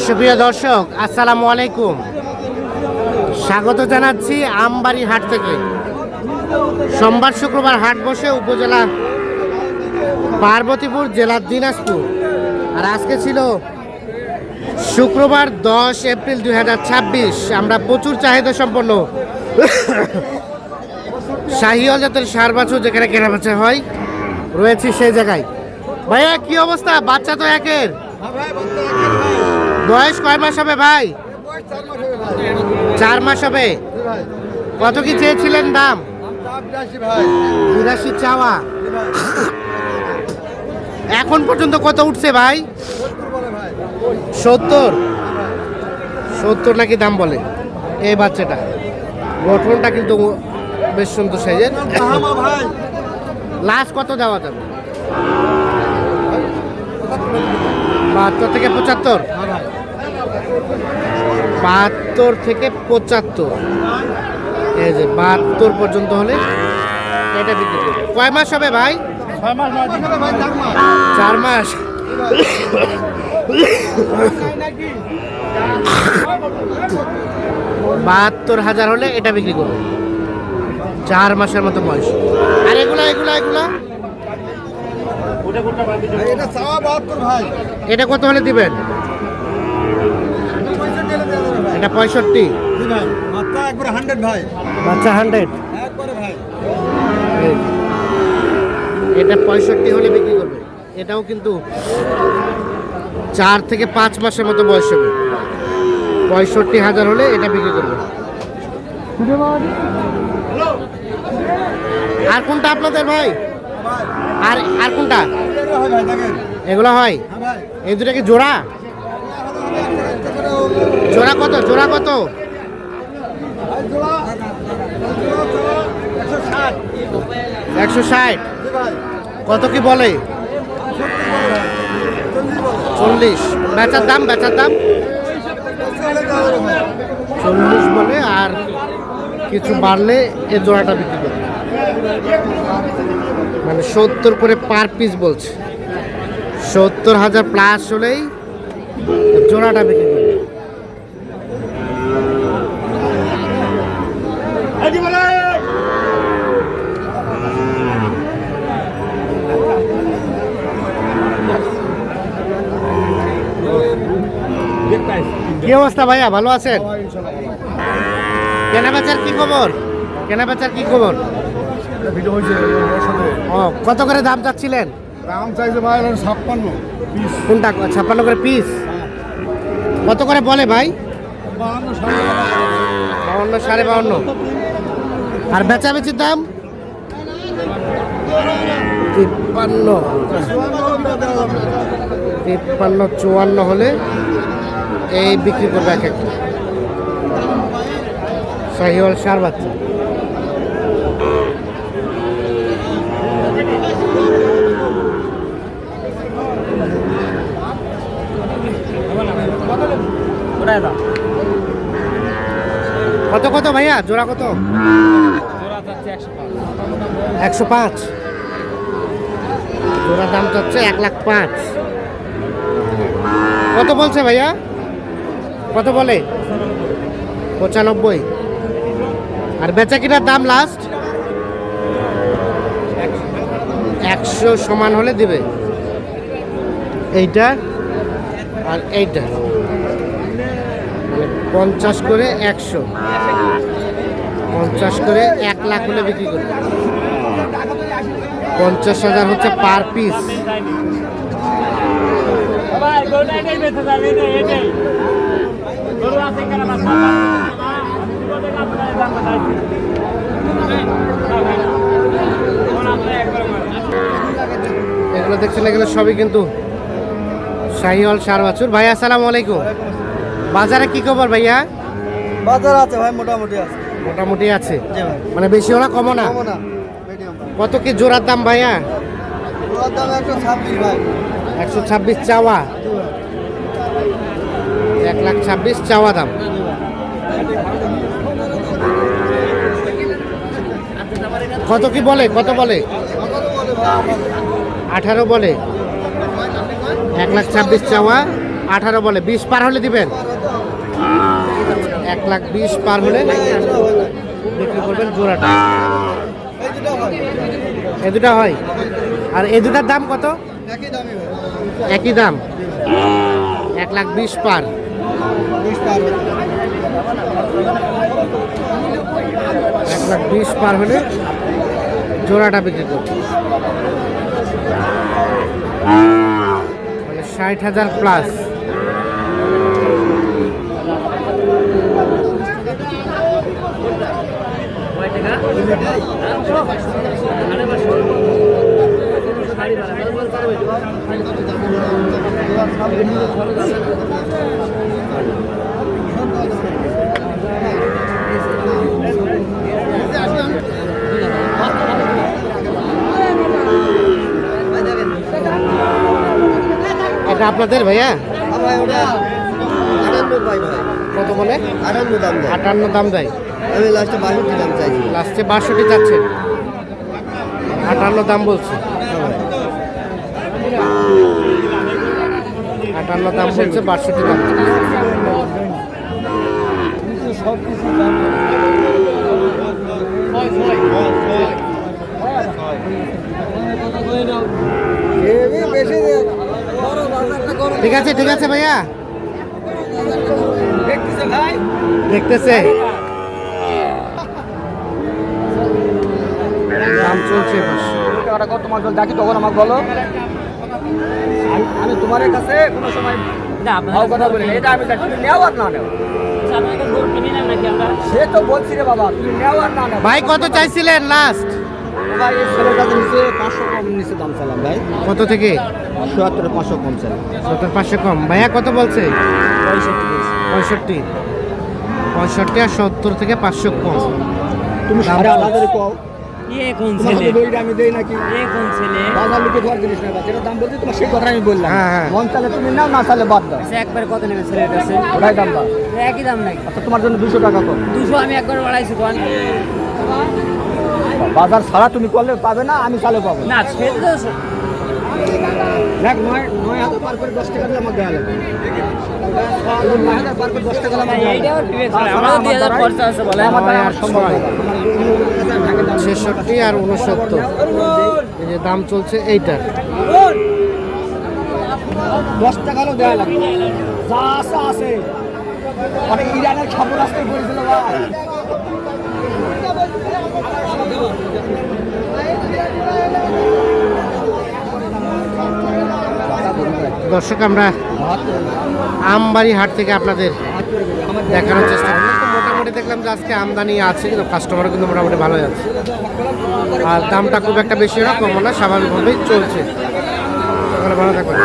সুপ্রিয় দর্শক, আসসালামু আলাইকুম। স্বাগত জানাচ্ছি আমবাড়ি হাট থেকে। সোমবার শুক্রবার হাট বসে উপজেলা পার্বতীপুর, জেলা দিনাজপুর। আর আজকে ছিল শুক্রবার 10 এপ্রিল 2026। আমরা প্রচুর চাহিদা সম্পন্ন শাহিওয়াল জাতের ষাঁড় বাছুর যেখানে কেনাবেচা হয় রয়েছি সেই জায়গায়। ভাইয়া কি অবস্থা? বাচ্চা তো একের, বয়স কয় মাস হবে ভাই? 4 মাস হবে। কত কি চেয়েছিলেন দাম? 82 চাওয়া। এখন পর্যন্ত কত উঠছে ভাই? 70 নাকি দাম বলে। এই বাচ্চাটা গঠনটা কিন্তু বেশ সুন্দর সাইজের। লাস্ট কত দেওয়া যাবে? 72 থেকে 75। 72 থেকে 75। এই যে 72 পর্যন্ত হলে এটা বিক্রি করবে। কয় মাস হবে ভাই? 4 মাস। 72,000 হলে এটা বিক্রি করবে। 4 মাসের মতো বয়স। আর এগুলা এটা কত হলে দিবেন? এটা 65। বাচ্চা 100। এটা 65 হলে বিক্রি করবে। এটাও কিন্তু 4 থেকে 5 মাসের মতো বয়স হবে। 65,000 হলে এটা বিক্রি করবে। আর কোনটা আপনাদের ভাই? আর কোনটা? এগুলো হয়। এই দুটা কি জোড়া? জোড়া কত? 160। কত কি বলে? 40। বেচার দাম 40 বলে। আর কিছু বাড়লে এই জোড়াটা বিক্রি করবে। মানে 70 করে পার পিস বলছে। 70,000 প্লাস হলেই জোড়াটা বিক্রি করবে। কি অবস্থা ভাইয়া, ভালো আছেন? কেনাবেচার কি খবর? ও, কত করে দাম চাচ্ছিলেন? দাম চাইছে ভাই 56 পিস। কোনটা 56 করে পিস? কত করে বলে ভাই? 52, 52.5। আর বেচাবেচির দাম 53, 54 হলে এই বিক্রি করবে এক একটা শাহিওয়াল ষাঁড় বাচ্চা। কত ভাইয়া জোড়া কত? 105। জোড়া দাম চাচ্ছে 1,05,000। কত বলছে ভাইয়া? কত বলে? 95। আর বেচা কিনার দাম লাস্ট 100 সমান হলে দিবে। এইটা আর এইটা মানে 50 করে 100, 50 করে 1 লাখ হলে বিক্রি করবে। 50,000 হচ্ছে পার পিস। এগুলো দেখছেন, এগুলো সবই কিন্তু শাহিওয়াল ষাঁড় বাছুর। ভাই আসসালামু আলাইকুম। বাজারে কি খবর ভাইয়া? বাজার আছে ভাই, মোটামুটি আছে। মানে বেশি না কমও না? কত কি জোড়ার দাম ভাইয়া? 126 ভাই। 126 চাওয়া। 1,26,000 চাওয়া দাম। কত কি বলে? 18 বলে। 1,26,000 চাওয়া, 18 বলে, 20 পার হলে দিবেন। 1,20,000 পার হলে বিক্রি করবেন জোড়াটা। এ দুটা হয়। আর এই দুটার দাম কত? একই দাম, 1,20,000 পার। 1,20,000 পার হলে জোড়াটা বিক্রি করবে, মানে 60,000 প্লাস। এটা আপনাদের ভাইয়া? কত বলে? 58 দাম দেয়। আমি লাস্টে 62 দাম চাইছি। লাস্টে 62 যাচ্ছে, 58 দাম বলছে। 58 দাম বলছে, 62 দাম। ঠিক আছে, ঠিক আছে ভাইয়া, দেখতেছে। দাম চলছে তোমার দেখি তখন আমাকে বলো। আমি তোমার কাছে কোনো সময় ভাও কথা বলি না। এটা আমি জানি, তুমি নেও আর না নেও। সে তো বলছি রে বাবা, তুমি নেও আর না নেও। ভাই কত চাইছিলেন লাস্ট? ভাই এই ছেলের কাছে নিচে 500 কম নিচে দাম চালাম ভাই। কত থেকে? ৭৭ 500 কম চালাম। ৭০-৫০০ কম। ভাইয়া কত বলছে? 65 65 আর 70 থেকে 500 কম। তুমি 8,500 কও। এখন তোমাকে ছেলে দইটা আমি দেই নাকি? এখন ছেলে বাজার লুকে ধর জিনিস না, যেটা দাম বলছি তোমার সেই কথা আমি বললাম। হ্যাঁ, হ্যাঁ। মন চালে তুমি নাও, না চালে বাদ দাও। আচ্ছা একবার কত নেবে ছেলের কাছে? ওটাই দাম দাও। একই দাম নাকি? আচ্ছা তোমার জন্য 200 টাকা কম। 200 আমি একবার বাড়াইছি কোন বাজার ছাড়া তুমি করলে পাবে না, আমি চালে পাবো না সে তো দেখ 9,000 পার করে 10 টাকা দিলে আমার দেওয়া লাগবে। 9,000 পার করে 10 টাকা দিলে আমার দেওয়া এইটা লাগবে। আর বিবেক করে আমরা 2000 খরচা আছে বলে আমার দ্বারা আর সম্ভব ছয়। না। তোমার 66 আর 69, এই যে দাম চলছে এইটার। 10 টাকা হলেও দেওয়া লাগবে। যা আছে আছে। অনেক ইরানের খবর আসতে পড়েছিল ভাই। দর্শক, আমরা আমবাড়ি হাট থেকে আপনাদের দেখানোর চেষ্টা করলাম। তো মোটামুটি দেখলাম যে আজকে আমদানি আছে, কিন্তু কাস্টমারও কিন্তু মোটামুটি ভালোই আছে। আর দামটা খুব একটা বেশি না, কমও না, স্বাভাবিকভাবেই চলছে। ভালো থাকবেন।